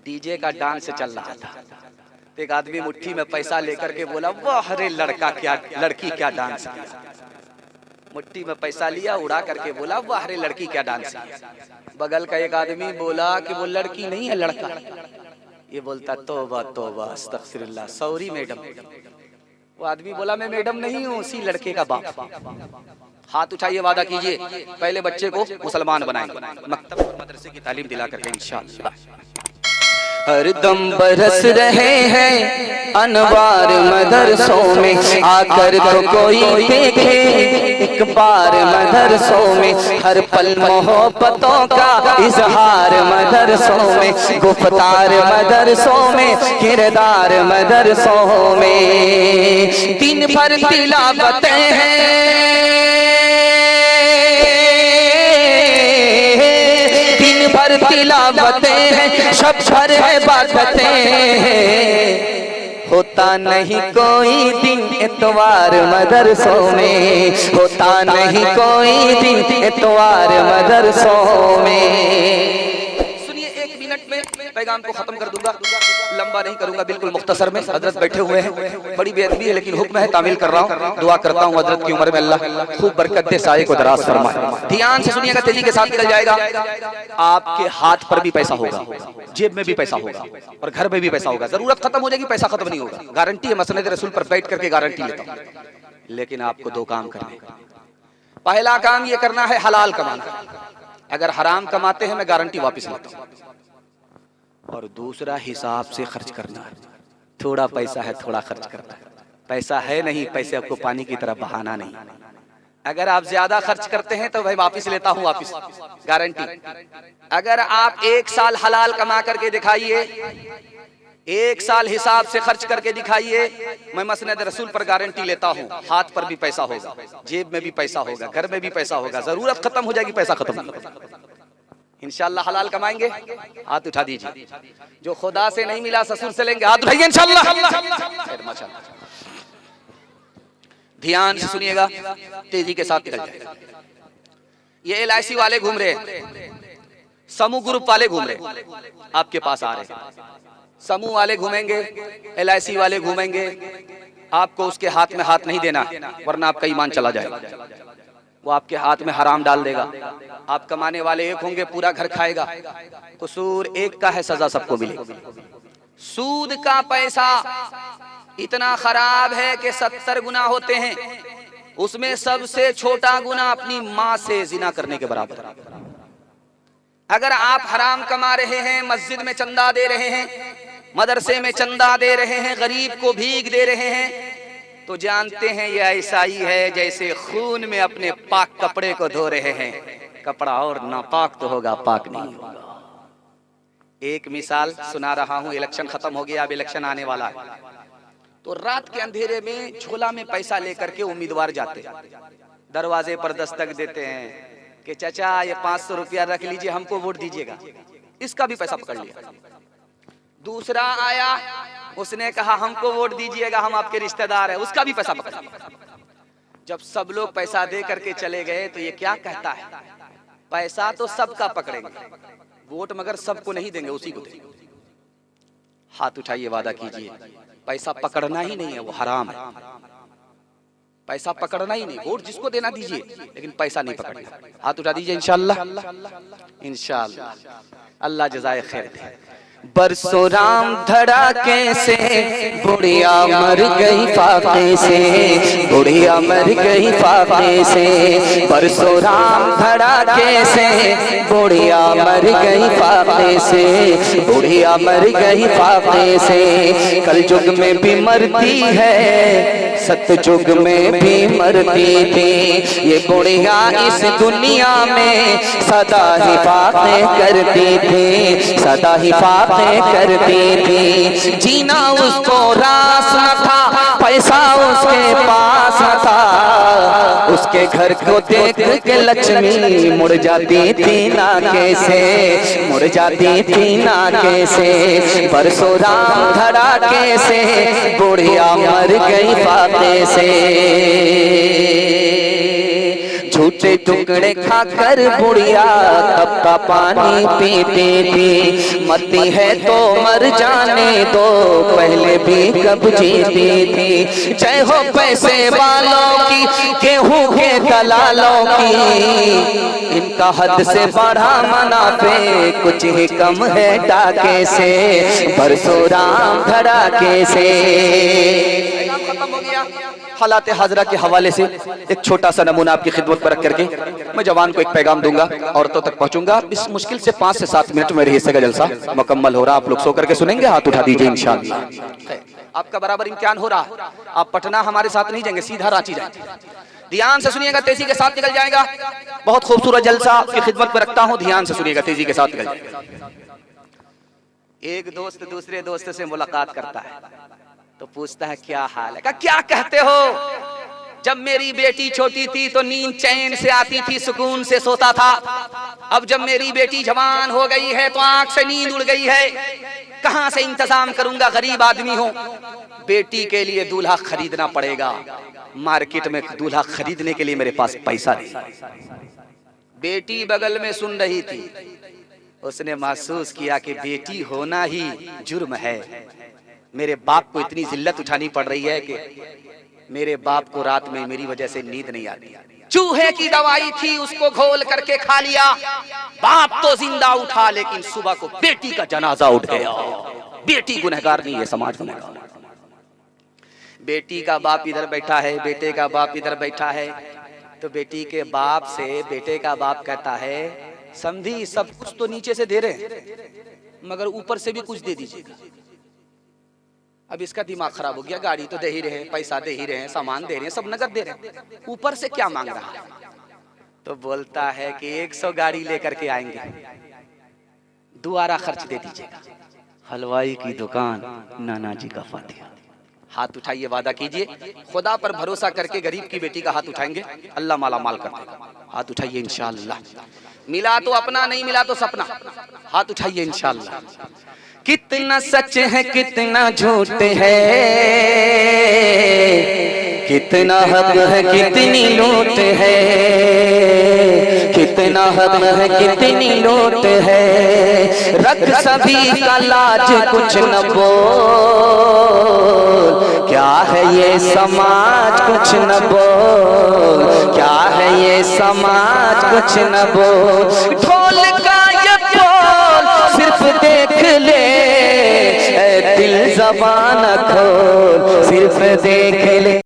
DJ का dance चल रहा था। एक आदमी मुट्ठी में पैसा लेकर के बोला, वाह रे लड़की क्या डांस किया। मुट्ठी में पैसा लिया, उड़ा करके बोला, वाह रे लड़की क्या डांस किया। बगल का एक आदमी बोला कि वो लड़की नहीं है, लड़का। ये बोलता, तौबा तौबा अस्तगफिरुल्लाह, सॉरी मैडम। वो आदमी बोला, मैं मैडम नहीं हूँ, उसी लड़के का बाप। हाथ उठाइए, वादा कीजिए पहले बच्चे को मुसलमान बनाएंगे, मकतब और मदरसे की तालीम दिला करके इंशाअल्लाह। हरदम बरस रहे हैं अनवार मदरसों में, आकर तो कोई देखे एक बार मदरसों में। हर पल मोहब्बतों का इजहार मदरसों में, गुफ्तार मदरसों में, किरदार मदरसों में। दिन भर तिलावतें हैं, भर तिलावतें हैं, शब भर इबादतें हैं। होता नहीं कोई दिन इतवार मदरसों में, होता नहीं कोई दिन इतवार मदरसों में। सुनिए, 1 मिनट में पैगाम को खत्म कर दूंगा, लंबा नहीं करूंगा, बिल्कुल मुख्तसर में। हजरत बैठे हुए हैं, बड़ी बेअदबी है लेकिन हुक्म है, तामील कर रहा हूँ। दुआ करता हूँ हजरत की उम्र में अल्लाह खूब बरकत दे, साये को दराज फरमाए। ध्यान से सुनिएगा, तेजी के साथ निकल जाएगा। आपके हाथ पर भी पैसा होगा, जेब में भी पैसा होगा, और घर में भी पैसा होगा। जरूरत खत्म हो जाएगी, पैसा खत्म नहीं होगा, गारंटी है। मसनद रसूल पर बैठ करके गारंटी लेता हूँ। लेकिन आपको 2 काम करने। पहला काम ये करना है, हलाल कमाना। अगर हराम कमाते हैं, मैं गारंटी वापस लेता हूँ। और दूसरा, हिसाब से खर्च करना। थोड़ा पैसा है, थोड़ा खर्च करना। पैसा है नहीं, पैसे आपको पानी की तरह बहाना नहीं। अगर आप ज्यादा खर्च करते हैं तो भाई वापस लेता हूं, वापस गारंटी। अगर आप 1 साल हलाल कमा करके दिखाइए, 1 साल हिसाब से खर्च करके दिखाइए, मैं मसनद रसूल पर गारंटी लेता हूं, हाथ पर भी पैसा होगा, जेब में भी पैसा होगा, घर में भी पैसा होगा। जरूरत खत्म हो जाएगी, पैसा खत्म नहीं होगा। इंशाअल्लाह हलाल कमाएंगे, हाथ उठा दीजिए। जो खुदा से नहीं मिला ससुर से लेंगे, हाथ उठाइए इंशाअल्लाह। माशाअल्लाह, ध्यान से सुनिएगा, तेजी के साथ निकल जाएगा। ये LIC वाले घूम रहे हैं, समूह ग्रुप वाले घूम रहे हैं, आपके पास आ रहे हैं। समूह वाले घूमेंगे, LIC वाले घूमेंगे, आपको उसके हाथ में हाथ नहीं देना, वरना आपका ईमान चला जाएगा। वो आपके हाथ में हराम डाल देगा। आप कमाने वाले एक होंगे, पूरा घर खाएगा। कसूर एक का है, सजा सबको मिलेगी। सूद का पैसा इतना खराब है कि 70 गुना होते हैं, उसमें सबसे छोटा गुना अपनी माँ से जिना करने के बराबर। अगर आप हराम कमा रहे हैं, मस्जिद में चंदा दे रहे हैं, मदरसे में चंदा दे रहे हैं, गरीब को भीख दे रहे हैं, तो जानते हैं ये ऐसा ही है जैसे खून में अपने पाक कपड़े को धो रहे हैं। कपड़ा और नापाक तो होगा, पाक नहीं होगा। एक मिसाल सुना रहा हूं, इलेक्शन खत्म हो गया, अब इलेक्शन आने वाला है। तो रात के अंधेरे में झोला में पैसा लेकर के उम्मीदवार जाते हैं, दरवाजे पर दस्तक देते हैं कि चाचा ये 500 रुपया रख लीजिए, हमको वोट दीजिएगा। इसका भी पैसा पकड़ लिया। दूसरा आया, उसने कहा हमको वोट दीजिएगा, हम आपके रिश्तेदार हैं, उसका भी पैसा पकड़ लिया। जब सब लोग पैसा दे करके चले गए तो ये क्या कहता है, पैसा तो सबका पकड़ेंगे, वोट मगर सबको नहीं देंगे, उसी को देंगे। हाथ उठाइए, वादा कीजिए, पैसा पकड़ना ही नहीं है, वो हराम है। पैसा पकड़ना ही नहीं, वोट जिसको देना दीजिए, लेकिन पैसा नहीं पकड़ना। हाथ उठा दीजिए इंशाअल्लाह, इंशाअल्लाह। अल्लाह जज़ाए खैर दे। बरसों राम धड़ाके से बुढ़िया मर गई फाके से, बुढ़िया मर गई फाके से। बरसों राम धड़ाके से बुढ़िया मर गई फाके से, बुढ़िया मर गई फाके से। कल युग में भी मरती है, सतयुग में भी मरती थी। ये बुढ़िया इस दुनिया में सदा हिफाज़तें करती थी, सदा हिफाज़तें करती थी। जीना उसको रास न था, पैसा उसके पास न था। उसके घर को देख के लक्ष्मी मुड़ जाती थी नाके से, मुड़ जाती थी नाके से। बरसों राम धड़ाके से बुढ़िया मर गई फाके से। झूठे टुकड़े खाकर बुढ़िया तब का पानी पीती थी। मरती है तो मर जाने दो, पहले भी कब जीती थी। जय हो पैसे वालों की, गेहूं के दलालों की, इनका हद से बढ़ा मुनाफे, कुछ ही कम है डाके से, बरसों राम धड़ाके से। खत्म हो गया। हालात हाजरा के हवाले से एक छोटा सा नमूना आपकी खिदमत पर रख करके मैं जवान को एक पैगाम दूंगा, औरतों तक पहुंचूंगा। इस मुश्किल से 5 से 7 मिनट में मेरे हिस्से का जलसा मुकम्मल हो रहा। आप लोग सो करके सुनेंगे, हाथ उठा दीजिए इंशाअल्लाह। आपका बराबर इम्तिहान हो रहा। आप पटना हमारे साथ नहीं जाएंगे, सीधा रांची जाएंगे। ध्यान से सुनिएगा, तेजी के साथ निकल जाएगा। बहुत खूबसूरत जलसा आपकी खिदमत पर रखता हूँ, ध्यान से सुनिएगा, तेजी के साथ निकल जाएगा। एक दोस्त दूसरे दोस्त से मुलाकात करता है तो पूछता है क्या हाल है। क्या कहते हो, जब मेरी बेटी छोटी थी तो नींद चैन से आती थी, सुकून से सोता था। अब जब मेरी बेटी जवान हो गई है तो आंख से नींद उड़ गई है, कहां से इंतजाम करूंगा, गरीब आदमी हूं। बेटी के लिए दूल्हा खरीदना पड़ेगा, मार्केट में दूल्हा खरीदने के लिए मेरे पास पैसा नहीं। बेटी बगल में सुन रही थी, उसने महसूस किया कि बेटी होना ही जुर्म है। मेरे बाप को इतनी जिल्लत उठानी पड़ रही है कि मेरे बाप को रात में मेरी वजह से नींद नहीं आती। चूहे की दवाई थी, उसको घोल करके खा लिया। बाप तो जिंदा उठा, लेकिन सुबह को बेटी का जनाजा उठ गया। बेटी गुनहगार नहीं है, समाज गुनहगार। बेटी का बाप इधर बैठा है, बेटे का बाप इधर बैठा है, तो बेटी के बाप से बेटे का बाप कहता है, समझी सब कुछ तो नीचे से दे रहे मगर ऊपर से भी कुछ दे दीजिएगा। अब इसका दिमाग खराब हो गया, गाड़ी तो दे ही रहे, पैसा दे ही रहे, सामान दे रहे हैं, सब नगद दे रहे हैं, ऊपर से क्या मांग रहा है। तो बोलता है कि 100 गाड़ी लेकर के आएंगे, दोबारा खर्च दे दीजिएगा। हलवाई की दुकान, नाना जी का फातिहा। हाथ उठाइए, वादा कीजिए, खुदा पर भरोसा करके गरीब की बेटी का हाथ उठाएंगे, अल्लाह माला माल कर देगा। हाथ उठाइए इंशाअल्लाह। मिला तो अपना, नहीं मिला तो सपना। हाथ उठाइए इंशाअल्लाह। कितना सच है कितना झूठ है, कितना हक है कितनी लूट है, कितना हक है कितनी लूट है। रख सभी का लाज कुछ न बोल, क्या है ये समाज कुछ न बोल, क्या है ये समाज कुछ न बोल। ढोल का ये बोल सिर्फ देख ले, दिल ज़बान खोल सिर्फ देख ले।